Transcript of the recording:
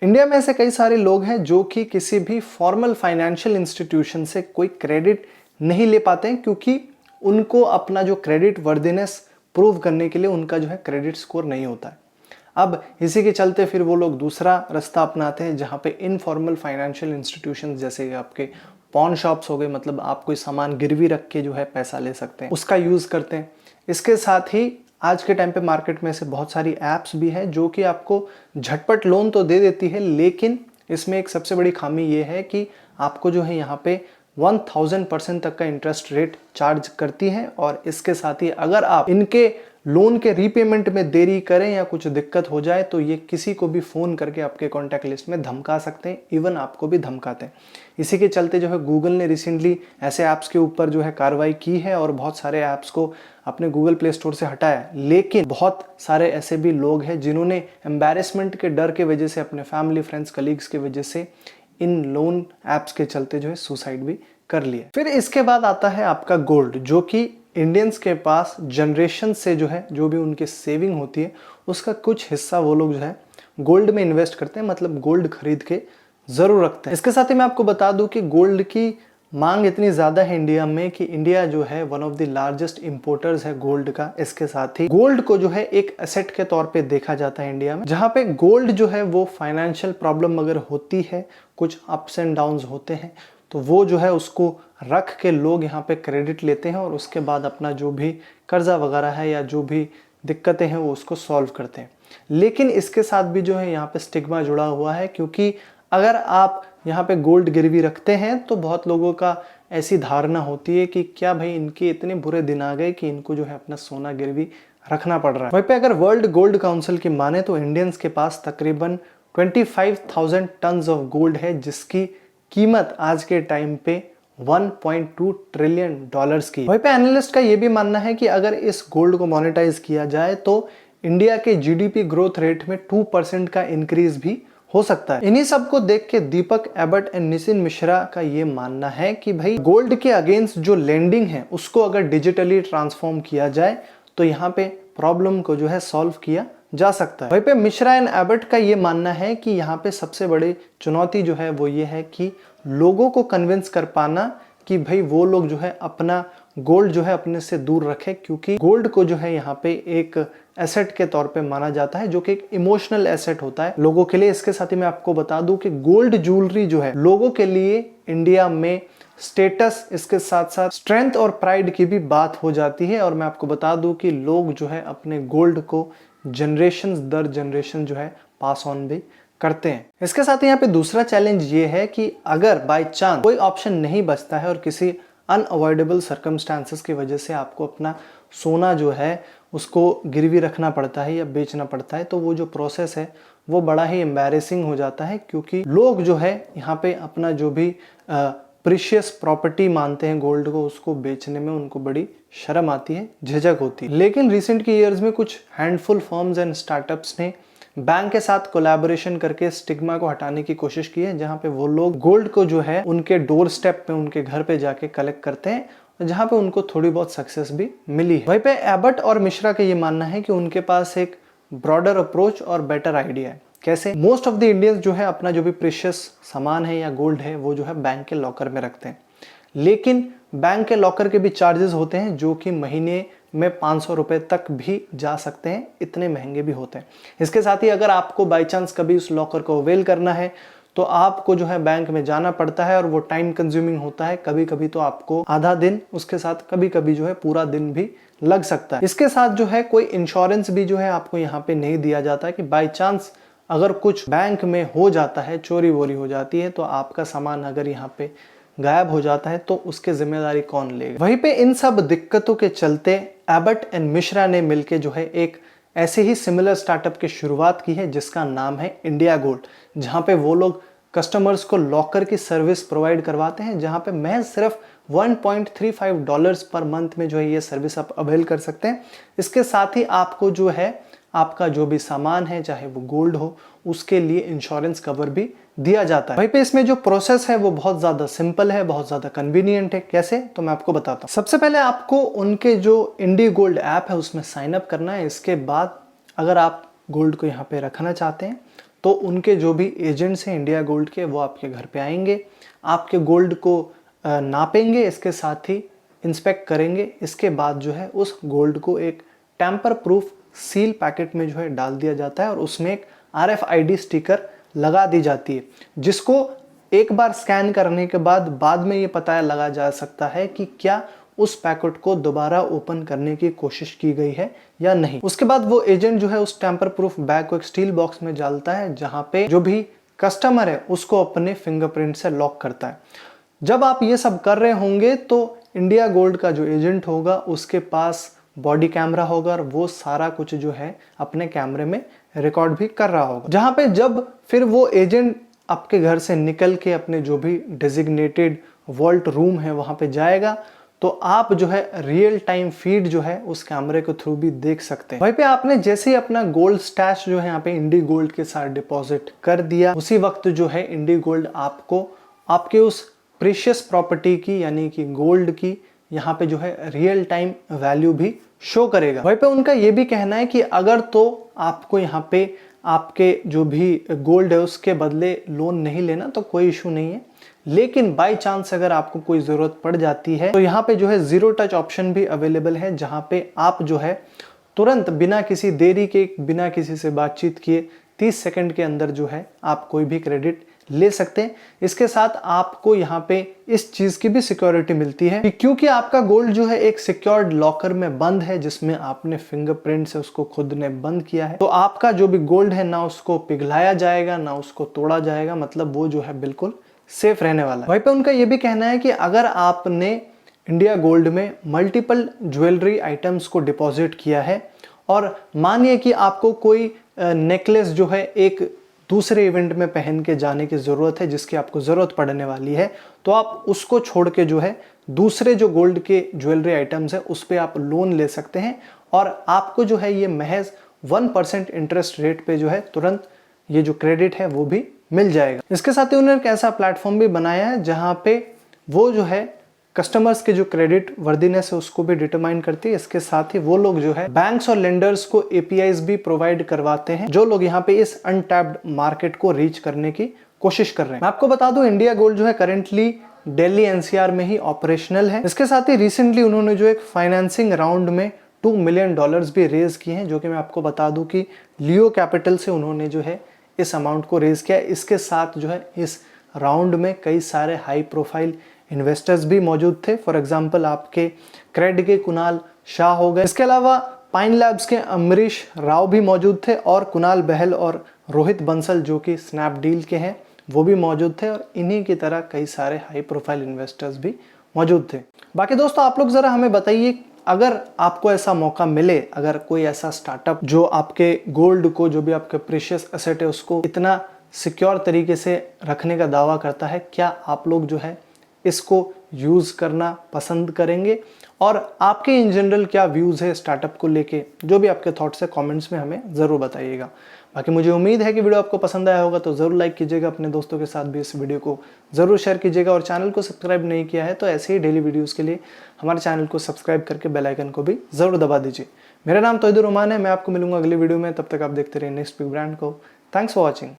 India में ऐसे कई सारे लोग हैं जो कि किसी भी फॉर्मल फाइनेंशियल इंस्टीट्यूशन से कोई क्रेडिट नहीं ले पाते हैं, क्योंकि उनको अपना जो क्रेडिट वर्दिनेस प्रूव करने के लिए उनका जो है क्रेडिट स्कोर नहीं होता है। अब इसी के चलते फिर वो लोग दूसरा रास्ता अपनाते हैं, जहाँ पे इनफॉर्मल फाइनेंशियल इंस्टीट्यूशन जैसे आपके पॉन शॉप्स हो गए, मतलब आप कोई सामान गिरवी रख के जो है पैसा ले सकते हैं, उसका यूज़ करते हैं। इसके साथ ही आज के टाइम पे मार्केट में से बहुत सारी ऐप्स भी हैं जो कि आपको झटपट लोन तो दे देती है, लेकिन इसमें एक सबसे बड़ी खामी ये है कि आपको जो है यहाँ पे 1000% तक का इंटरेस्ट रेट चार्ज करती हैं। और इसके साथ ही अगर आप इनके लोन के रीपेमेंट में देरी करें या कुछ दिक्कत हो जाए तो ये किसी को भी फ़ोन करके आपके कॉन्टैक्ट लिस्ट में धमका सकते हैं, इवन आपको भी धमकाते हैं। इसी के चलते जो है गूगल ने रिसेंटली ऐसे ऐप्स के ऊपर जो है कार्रवाई की है और बहुत सारे ऐप्स को अपने गूगल प्ले स्टोर से हटाया। लेकिन बहुत सारे ऐसे भी लोग हैं जिन्होंने एम्बैरेसमेंट के डर के वजह से, अपने फैमिली फ्रेंड्स कलीग्स की वजह से इन लोन ऐप्स के चलते जो है सुसाइड भी कर लिया। फिर इसके बाद आता है आपका गोल्ड, जो कि इंडियंस के पास जनरेशन से जो है जो भी उनकी सेविंग होती है उसका कुछ हिस्सा वो लोग जो है गोल्ड में इन्वेस्ट करते हैं, मतलब गोल्ड खरीद के ज़रूर रखते हैं। इसके साथ ही मैं आपको बता दूं कि गोल्ड की मांग इतनी ज़्यादा है इंडिया में कि इंडिया जो है one of the largest importers है गोल्ड का। इसके साथ ही गोल्ड को जो है एक एसेट के तौर पे देखा जाता है इंडिया में, जहाँ पे गोल्ड जो है वो फाइनेंशियल प्रॉब्लम अगर होती है, कुछ अप्स एंड डाउन्स होते हैं, तो वो जो है उसको रख के लोग यहाँ पे क्रेडिट लेते हैं और उसके बाद अपना जो भी कर्जा वगैरह है या जो भी दिक्कतें हैं वो उसको सॉल्व करते हैं। लेकिन इसके साथ भी जो है यहाँ पे स्टिग्मा जुड़ा हुआ है, क्योंकि अगर आप यहाँ पे गोल्ड गिरवी रखते हैं तो बहुत लोगों का ऐसी धारणा होती है कि क्या भाई इनके इतने बुरे दिन आ गए कि इनको जो है अपना सोना गिरवी रखना पड़ रहा है। वहीं पे अगर वर्ल्ड गोल्ड काउंसिल की माने तो इंडियंस के पास तकरीबन 25,000 टन ऑफ गोल्ड है, जिसकी कीमत आज के टाइम पे 1.2 ट्रिलियन डॉलर्स की। वहीं पे एनालिस्ट का ये भी मानना है कि अगर इस गोल्ड को मोनेटाइज किया जाए तो इंडिया के जीडीपी ग्रोथ रेट में 2% का इंक्रीज भी हो सकता है। इन्हीं सब को देख के दीपक एबट एंड नितिन मिश्रा का ये मानना है कि भाई गोल्ड के अगेंस्ट जो लेंडिंग है उसको अगर डिजिटली ट्रांसफॉर्म किया जाए तो यहाँ पे प्रॉब्लम को जो है सॉल्व किया जा सकता है। वहीं पे मिश्रा एंड एबट का ये मानना है कि यहाँ पे सबसे बड़ी चुनौती जो है वो ये है कि लोगों को कन्विंस कर पाना कि भाई वो लोग जो है अपना गोल्ड जो है अपने से दूर रखे, क्योंकि गोल्ड को जो है यहाँ पे एक एसेट के तौर पे माना जाता है जो कि एक इमोशनल एसेट होता है लोगों के लिए। इसके साथ ही मैं आपको बता दूं कि गोल्ड ज्वेलरी जो है लोगों के लिए इंडिया में स्टेटस, इसके साथ साथ स्ट्रेंथ और प्राइड की भी बात हो जाती है। और मैं आपको बता दूं कि लोग जो है अपने गोल्ड को जनरेशन दर जनरेशन जो है पास ऑन भी करते हैं। इसके साथ ही यहाँ पे दूसरा चैलेंज ये है कि अगर बाय चांस कोई ऑप्शन नहीं बचता है और किसी अनअवॉइडेबल सर्कमस्टांसेस की वजह से आपको अपना सोना जो है उसको गिरवी रखना पड़ता है या बेचना पड़ता है, तो वो जो प्रोसेस है वो बड़ा ही एम्बैरेसिंग हो जाता है, क्योंकि लोग जो है यहाँ पे अपना जो भी प्रीशियस प्रॉपर्टी मानते हैं गोल्ड को, उसको बेचने में उनको बड़ी शर्म आती है, झिझक होती है। लेकिन रिसेंट के ईयर्स में कुछ हैंडफुल फर्म्स एंड स्टार्टअप्स ने बैंक के साथ कोलैबोरेशन करके स्टिग्मा को हटाने की कोशिश की है, जहां पे वो लोग गोल्ड को जो है उनके डोर स्टेप पे, उनके घर पे जाके कलेक्ट करते हैं, जहां पे उनको थोड़ी बहुत सक्सेस भी मिली है। वहीं पे एबट और मिश्रा का ये मानना है कि उनके पास एक ब्रॉडर अप्रोच और बेटर आइडिया है। कैसे? मोस्ट ऑफ द इंडियंस जो है अपना जो भी प्रीशियस सामान है या गोल्ड है वो जो है बैंक के लॉकर में रखते हैं, लेकिन बैंक के लॉकर के भी चार्जेस होते हैं जो कि महीने में 500 रुपए तक भी जा सकते हैं, इतने महंगे भी होते हैं। इसके साथ ही अगर आपको बाई चांस कभी उस लॉकर को अवेल करना है तो आपको जो है बैंक में जाना पड़ता है और वो टाइम कंज्यूमिंग होता है। कभी कभी तो आपको आधा दिन, उसके साथ कभी कभी जो है पूरा दिन भी लग सकता है। इसके साथ जो है कोई इंश्योरेंस भी जो है आपको यहाँ पे नहीं दिया जाता है कि बाई चांस अगर कुछ बैंक में हो जाता है, चोरी वोरी हो जाती है, तो आपका सामान अगर यहाँ पे गायब हो जाता है तो उसके जिम्मेदारी कौन लेगा। वहीं पे इन सब दिक्कतों के चलते एबट एंड मिश्रा ने मिलके जो है एक ऐसे ही सिमिलर स्टार्टअप की शुरुआत की है जिसका नाम है इंडिया गोल्ड, जहां पे वो लोग कस्टमर्स को लॉकर की सर्विस प्रोवाइड करवाते हैं, जहां पे महज सिर्फ $1.35 पर मंथ में जो है ये सर्विस आप अवेल कर सकते हैं। इसके साथ ही आपको जो है आपका जो भी सामान है, चाहे वो गोल्ड हो, उसके लिए इंश्योरेंस कवर भी दिया जाता है। वहीं पे इसमें जो प्रोसेस है वो बहुत ज़्यादा सिंपल है, बहुत ज़्यादा कन्वीनियंट है। कैसे? तो मैं आपको बताता हूँ। सबसे पहले आपको उनके जो इंडी गोल्ड ऐप है उसमें साइन अप करना है। इसके बाद अगर आप गोल्ड को यहाँ पे रखना चाहते हैं तो तो उनके जो भी एजेंट्स हैं इंडिया गोल्ड के, वो आपके घर पे आएंगे, आपके गोल्ड को नापेंगे, इसके साथ ही इंस्पेक्ट करेंगे। इसके बाद जो है उस गोल्ड को एक टैंपर प्रूफ सील पैकेट में जो है डाल दिया जाता है और उसमें एक RFID स्टिकर लगा दी जाती है, जिसको एक बार स्कैन करने के बाद में ये पता लगा जा सकता है कि क्या उस पैकेट को दोबारा ओपन करने की कोशिश की गई है या नहीं। उसके बाद वो एजेंट जो है उस टैंपर प्रूफ बैग को एक स्टील बॉक्स में डालता है, जहां पे जो भी कस्टमर है उसको अपने फिंगरप्रिंट से लॉक करता है। जब आप ये सब कर रहे होंगे तो इंडिया गोल्ड का जो एजेंट होगा उसके पास बॉडी कैमरा होगा और वो सारा कुछ जो है अपने कैमरे में रिकॉर्ड भी कर रहा होगा, जहां पे जब फिर वो एजेंट आपके घर से निकल के अपने जो भी डेजिग्नेटेड वॉल्ट रूम है वहां पे जाएगा, तो आप जो है रियल टाइम फीड जो है उस कैमरे के थ्रू भी देख सकते हैं। वहीं पे आपने जैसे ही अपना गोल्ड स्टैश जो है यहाँ पे इंडी गोल्ड के साथ डिपॉजिट कर दिया, उसी वक्त जो है इंडी गोल्ड आपको आपके उस प्रीशियस प्रॉपर्टी की यानी कि गोल्ड की यहाँ पे जो है रियल टाइम वैल्यू भी शो करेगा। वहीं पे उनका ये भी कहना है कि अगर तो आपको यहाँ पे आपके जो भी गोल्ड है उसके बदले लोन नहीं लेना तो कोई इशू नहीं है, लेकिन बाय चांस अगर आपको कोई ज़रूरत पड़ जाती है तो यहाँ पे जो है ज़ीरो टच ऑप्शन भी अवेलेबल है, जहाँ पे आप जो है तुरंत बिना किसी देरी के, बिना किसी से बातचीत किए 30 सेकंड के अंदर जो है आप कोई भी क्रेडिट ले सकते हैं। इसके साथ आपको यहाँ पे इस चीज की भी सिक्योरिटी मिलती है कि क्योंकि आपका गोल्ड जो है एक सिक्योर्ड लॉकर में बंद है, जिसमें आपने फिंगरप्रिंट से उसको खुद ने बंद किया है, तो आपका जो भी गोल्ड है ना उसको पिघलाया जाएगा ना उसको तोड़ा जाएगा, मतलब वो जो है बिल्कुल सेफ रहने वाला है। वहीं पे उनका ये भी कहना है कि अगर आपने इंडिया गोल्ड में मल्टीपल ज्वेलरी आइटम्स को डिपॉजिट किया है और मानिए कि आपको कोई नेकलेस जो है एक दूसरे इवेंट में पहन के जाने की ज़रूरत है, जिसकी आपको ज़रूरत पड़ने वाली है, तो आप उसको छोड़ के जो है दूसरे जो गोल्ड के ज्वेलरी आइटम्स है उस पर आप लोन ले सकते हैं और आपको जो है ये महज 1% इंटरेस्ट रेट पे जो है तुरंत ये जो क्रेडिट है वो भी मिल जाएगा। इसके साथ ही उन्होंने एक ऐसा प्लेटफॉर्म भी बनाया है जहाँ पे वो जो है कस्टमर्स के जो क्रेडिट वर्दीनेस है उसको भी डिटरमाइन करती है। इसके साथ ही वो लोग जो है बैंक्स और लेंडर्स को APIs भी प्रोवाइड करवाते हैं, जो लोग यहाँ पे इस अनटैप्ड मार्केट को रीच करने की कोशिश कर रहे हैं। मैं आपको बता दूं इंडिया गोल्ड जो है करेंटली दिल्ली NCR में ही ऑपरेशनल है। इसके साथ ही रिसेंटली उन्होंने जो एक फाइनेंसिंग राउंड में $2 मिलियन भी रेज किए हैं, जो कि मैं आपको बता दूं कि लियो कैपिटल से उन्होंने जो है इस अमाउंट को रेज किया। इसके साथ जो है इस राउंड में कई सारे हाई प्रोफाइल इन्वेस्टर्स भी मौजूद थे। फॉर एग्जांपल आपके क्रेड के कुणाल शाह हो गए, इसके अलावा पाइन लैब्स के अमरीश राव भी मौजूद थे और कुणाल बहल और रोहित बंसल जो कि स्नैपडील के हैं वो भी मौजूद थे और इन्हीं की तरह कई सारे हाई प्रोफाइल इन्वेस्टर्स भी मौजूद थे। बाकी दोस्तों आप लोग ज़रा हमें बताइए, अगर आपको ऐसा मौका मिले, अगर कोई ऐसा स्टार्टअप जो आपके गोल्ड को, जो भी आपके प्रीशियस एसेट है उसको इतना सिक्योर तरीके से रखने का दावा करता है, क्या आप लोग जो है इसको यूज़ करना पसंद करेंगे और आपके इन जनरल क्या व्यूज़ है स्टार्टअप को लेके? जो भी आपके थॉट्स है कमेंट्स में हमें ज़रूर बताइएगा। बाकी मुझे उम्मीद है कि वीडियो आपको पसंद आया होगा, तो ज़रूर लाइक कीजिएगा, अपने दोस्तों के साथ भी इस वीडियो को ज़रूर शेयर कीजिएगा और चैनल को सब्सक्राइब नहीं किया है तो ऐसे ही डेली वीडियोज़ के लिए हमारे चैनल को सब्सक्राइब करके बेल आइकन को भी ज़रूर दबा दीजिए। मेरा नाम तौहीदुर रहमान है, मैं आपको मिलूंगा अगली वीडियो में, तब तक आप देखते रहिए नेक्स्ट बिग ब्रांड को। Thanks for watching.